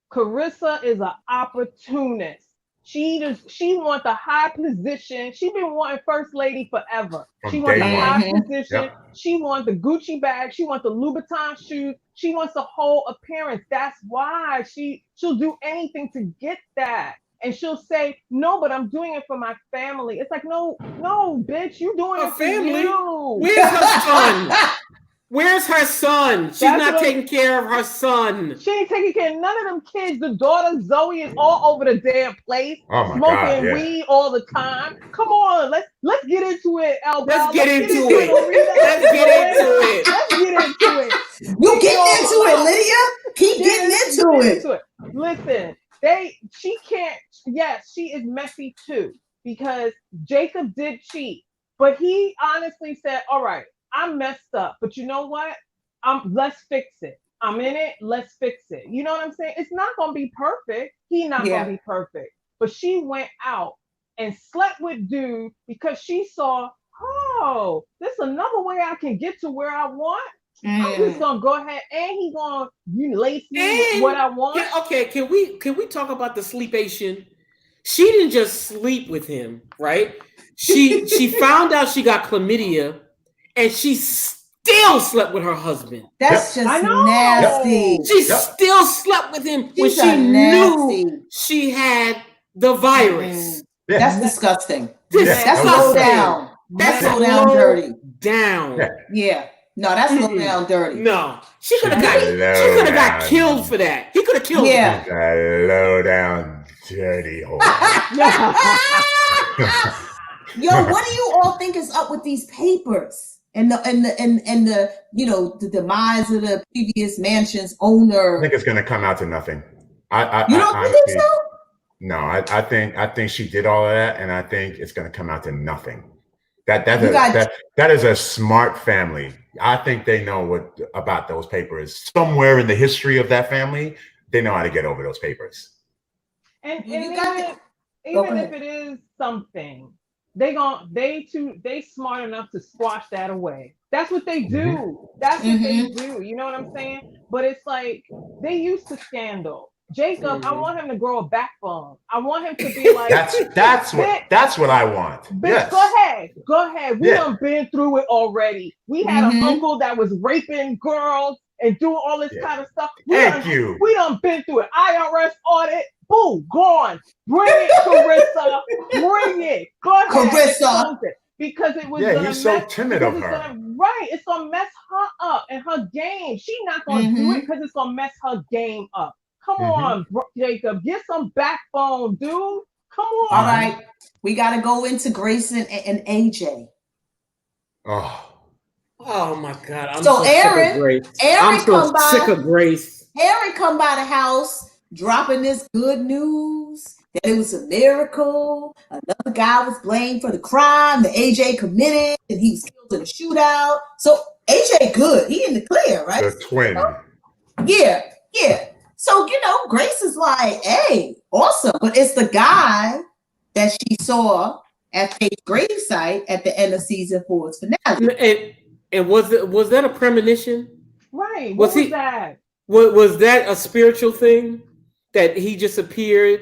Carissa is an opportunist. She wants the high position. She's been wanting first lady forever. She wants the high position. Yep. She wants the Gucci bag. She wants the Louboutin shoes. She wants the whole appearance. That's why she'll do anything to get that. And she'll say, no, but I'm doing it for my family. It's like, no, bitch, you doing it for you. Where's her son? Where's her son? She's not taking care of her son. She ain't taking care of none of them kids. The daughter Zoe is all over the damn place, smoking weed all the time. Come on, let's get into it, Albert. Let's get into it. Let's get into it. Let's get into it. You getting into it, Lydia? Keep getting into it. Listen, she can't. Yes, she is messy too because Jacob did cheat, but he honestly said, "All right, I'm messed up, but you know what? Let's fix it. I'm in it. Let's fix it." You know what I'm saying? It's not gonna be perfect. He's not gonna be perfect. But she went out and slept with dude because she saw, oh, there's another way I can get to where I want. I'm just gonna go ahead and he gonna lace me with what I want. Can we talk about the sleepation? She didn't just sleep with him, right? She found out she got chlamydia. And she still slept with her husband. That's just nasty. She still slept with him when she knew she had the virus. Yeah. That's disgusting. That's low down. That's low down dirty. Down. Yeah. No, that's low down dirty. No. She could have got killed for that. He could have killed her. That low down dirty hole. Yo, what do you all think is up with these papers? And the the demise of the previous mansion's owner. I think it's going to come out to nothing. You don't think so? No, I think she did all of that, and I think it's going to come out to nothing. That is a smart family. I think they know what about those papers. Somewhere in the history of that family, they know how to get over those papers. And even if it is something. They smart enough to squash that away. That's what they do. That's what they do. You know what I'm saying? But it's like they used to scandal. Jacob, I want him to grow a backbone. I want him to be like that's what I want. Bitch, yes. Go ahead. We done been through it already. We had an uncle that was raping girls and doing all this kind of stuff. We done been through it. IRS audit. Boo, gone. Bring it, Carissa. Bring it. Go ahead. Carissa. Because it was you're so timid of her. It's gonna mess her up and her game. She's not gonna do it because it's gonna mess her game up. Come on, Jacob. Get some backbone, dude. Come on. All right. We gotta go into Grayson and AJ. Oh. Oh my God! I'm So so sick of Grace. I'm so sick of Grace. Aaron come by the house dropping this good news that it was a miracle. Another guy was blamed for the crime that AJ committed, and he was killed in a shootout. So AJ good. He in the clear, right? The twin. Yeah. So, Grace is like, hey, awesome. But it's the guy that she saw at Faith's gravesite at the end of season 4's finale. And was that a premonition? Right. What was that? Was that a spiritual thing that he just appeared?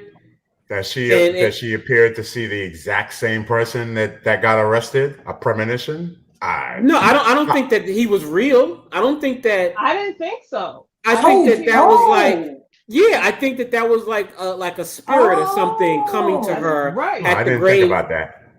That she appeared to see the exact same person that got arrested? A premonition? No, I don't think that he was real. I don't think that. I didn't think so. I think that was like. Yeah, I think that was like a spirit or something coming to her. Right. I didn't think about that.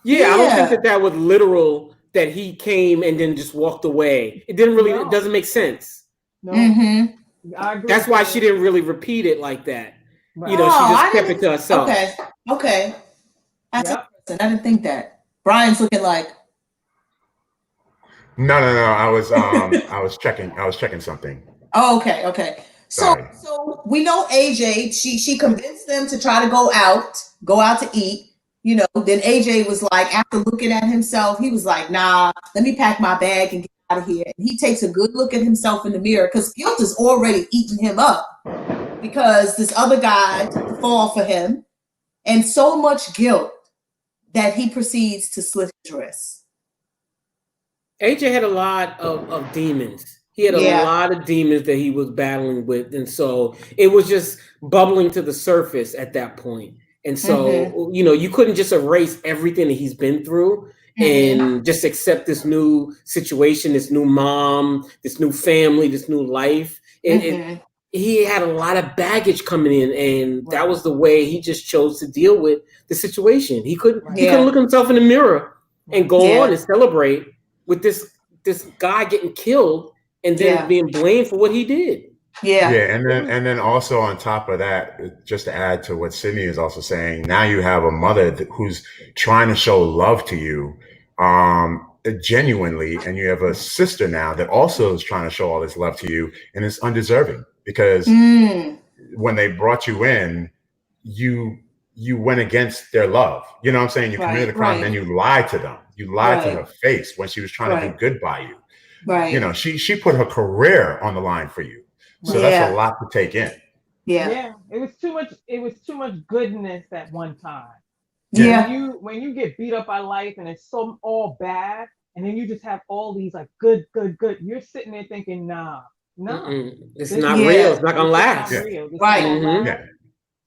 Yeah, I don't think that was literal. That he came and then just walked away. It didn't really. It doesn't make sense. No. I agree. That's why she didn't really repeat it like that. Right. She just kept it to herself. Okay. I didn't think that. Brian's looking like. No. I was checking something. Oh, okay. So we know AJ. She convinced them to try to go out to eat. Then AJ was like, after looking at himself, he was like, nah, let me pack my bag and get out of here. And he takes a good look at himself in the mirror because guilt is already eating him up because this other guy took the fall for him, and so much guilt that he proceeds to slit his wrist. AJ had a lot of demons. He had a lot of demons that he was battling with. And so it was just bubbling to the surface at that point. And so, you couldn't just erase everything that he's been through and just accept this new situation, this new mom, this new family, this new life. He had a lot of baggage coming in, and that was the way he just chose to deal with the situation. He couldn't look himself in the mirror and go on and celebrate with this guy getting killed and then being blamed for what he did. Yeah, and then also on top of that, just to add to what Sydney is also saying, now you have a mother who's trying to show love to you, genuinely, and you have a sister now that also is trying to show all this love to you, and it's undeserving because when they brought you in, you went against their love. You know what I'm saying? You committed a crime, and you lied to them. You lied to her face when she was trying to do good by you. Right. She put her career on the line for you. So that's a lot to take in. Yeah. It was too much goodness at one time. Yeah. When you get beat up by life and it's so all bad, and then you just have all these like good. You're sitting there thinking, nah. It's not real. It's not gonna last. Right.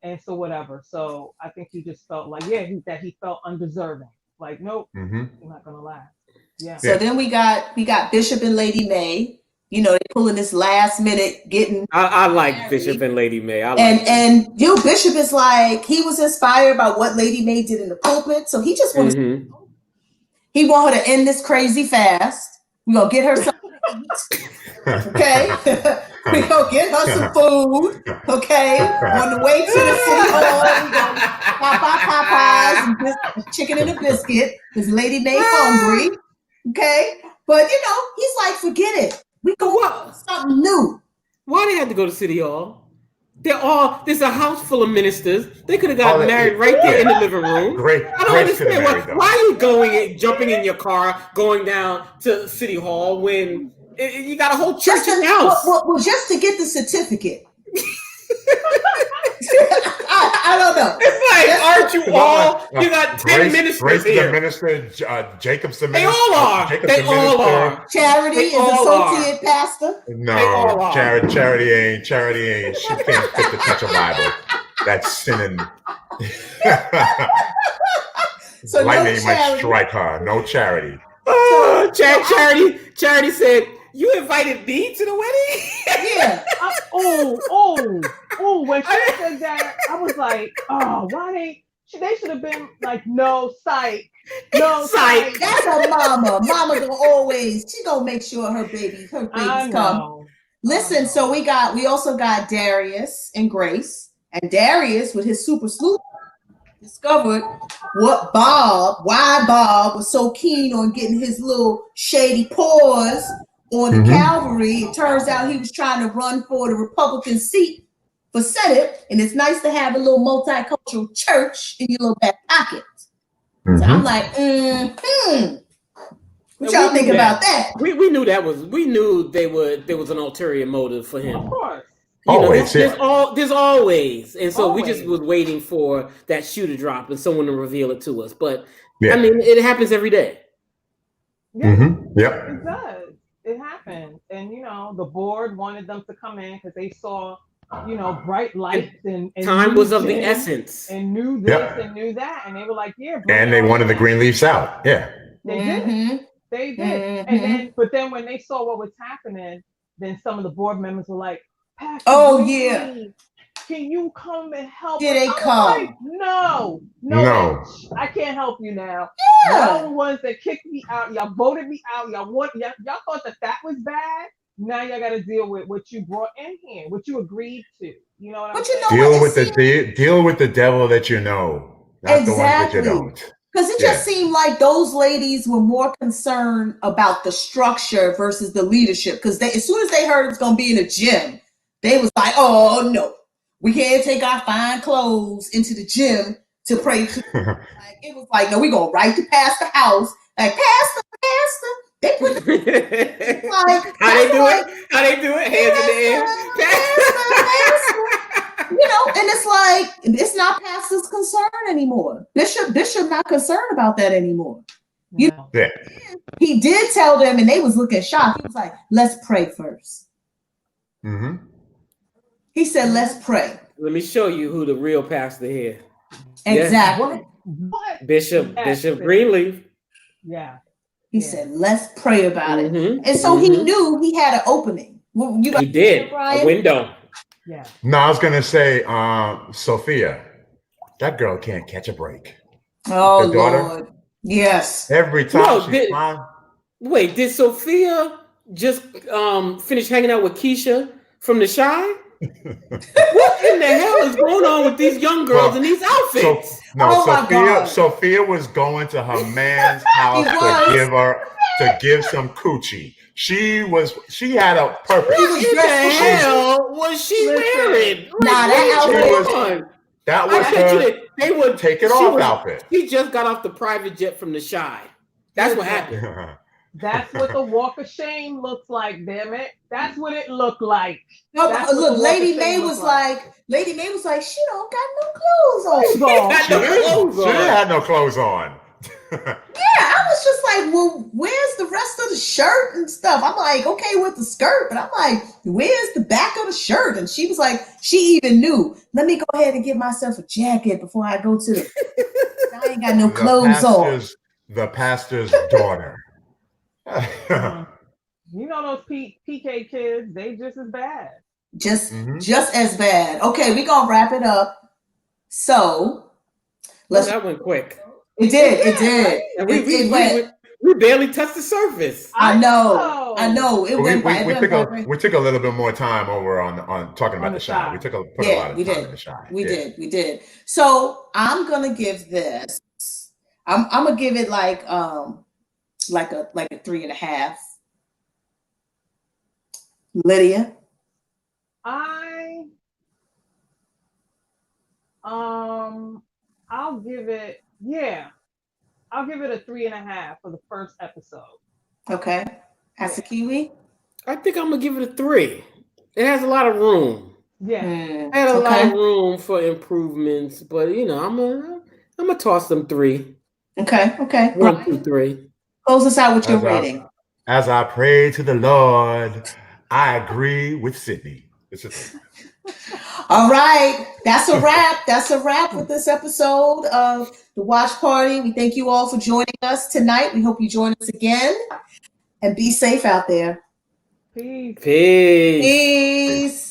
And so whatever. So I think he just felt like, that he felt undeserving. Like, nope, you're not gonna last. Yeah. So then we got Bishop and Lady May. They pulling this last minute getting. I like Bishop and Lady May. Bishop is like, he was inspired by what Lady May did in the pulpit, so he just wants. He want her to end this crazy fast. We're gonna get her something to eat. Okay, we're gonna get her some food. Okay, on the way to the city hall, we're gonna pop Popeyes and chicken and a biscuit because Lady May hungry. Okay, but he's like, forget it. We go something new. Why they had to go to City Hall? There's a house full of ministers. They could have gotten married right there in the living room. I don't understand why are you jumping in your car, going down to City Hall when you got a whole church in the house? Well, just to get the certificate. I don't know. It's like, aren't you all? You got 10 ministers Grace here. the minister, Jacob's the They minister. all are. They all are. Charity is associate pastor. No, Charity ain't. She can't fit the touch of Bible. That's sinning. So lightning no might strike her. No Charity. Charity said, "You invited me to the wedding?" Yeah. When she said that, I was like, why they should have been like, no, psych. That's her mama. Mama she gonna make sure her babies come. Listen, so we also got Darius and Grace, and Darius with his super sloop discovered why Bob was so keen on getting his little shady paws on the cavalry. It turns out he was trying to run for the Republican seat for Senate, and it's nice to have a little multicultural church in your little back pocket. So I'm like, what y'all think about that? We knew that was, we knew there was an ulterior motive for him. Of course. There's always. And so we just was waiting for that shoe to drop and someone to reveal it to us. But I mean, it happens every day. Yeah, it does. It happens. And the board wanted them to come in because they saw, bright lights and time was of the essence. And knew this and knew that. And they were like, yeah. And they wanted the Greenleafs out. Yeah. They did. They did. But then when they saw what was happening, then some of the board members were like, Pastor Greenleaf, can you come and help? Yeah, they come. Like, no, bitch, I can't help you now. Y'all are the ones that kicked me out. Y'all voted me out. Y'all thought that was bad. Now y'all got to deal with what you brought in here, what you agreed to. You know what I'm saying? Deal with the devil that you know, not the ones that you don't. Because it just seemed like those ladies were more concerned about the structure versus the leadership. Because as soon as they heard it was going to be in a gym, they was like, oh, no, we can't take our fine clothes into the gym to pray. It was like, no, we're going right to Pastor house. Like, Pastor. They put How they do it? Hands in the air. And it's like, it's not Pastor's concern anymore. Bishop not concerned about that anymore. He did tell them, and they was looking shocked. He was like, let's pray first. He said, let's pray. Let me show you who the real pastor here. Exactly. What? Bishop Greenleaf. Yeah. He said, let's pray about it. And so he knew he had an opening. He did. A window. Yeah. No, I was going to say, Sophia, that girl can't catch a break. Oh, Lord. Yes. Every time she's fine. Wait, did Sophia just finish hanging out with Keisha from The Chi? What in the hell is going on with these young girls in these outfits? Sophia was going to her man's house to give some coochie. She had a purpose. What in the hell was she wearing? That was her. They would take it off outfit. She just got off the private jet from The Chi. That's what happened. That's what the walk of shame looks like, damn it. That's what it looked like. No, look, Lady May was like, she don't got no clothes on. She had no clothes on. I was just like, well, where's the rest of the shirt and stuff? I'm like, okay, with the skirt, but I'm like, where's the back of the shirt? And she was like, she even knew, let me go ahead and get myself a jacket before I go to I ain't got no clothes on. The pastor's daughter. You know those PK kids, they just as bad. Just as bad. Okay, we're gonna wrap it up. So that went quick. It did. And we barely touched the surface. I know. It went by. We took a little bit more time over on talking about The Chi. We put a lot of time in The Chi. We did. So I'm gonna give this. I'm gonna give it like a 3.5. Lydia. I'll give it a 3.5 for the first episode. Okay. Kiwi? I think I'm gonna give it a 3. It has a lot of room. Yeah. It had a lot of room for improvements, but I'm gonna toss them 3. Okay. 1, 2, 3. Close us out with your rating. As I pray to the Lord, I agree with Sydney. All right. That's a wrap with this episode of The Watch Party. We thank you all for joining us tonight. We hope you join us again. And be safe out there. Peace. Peace.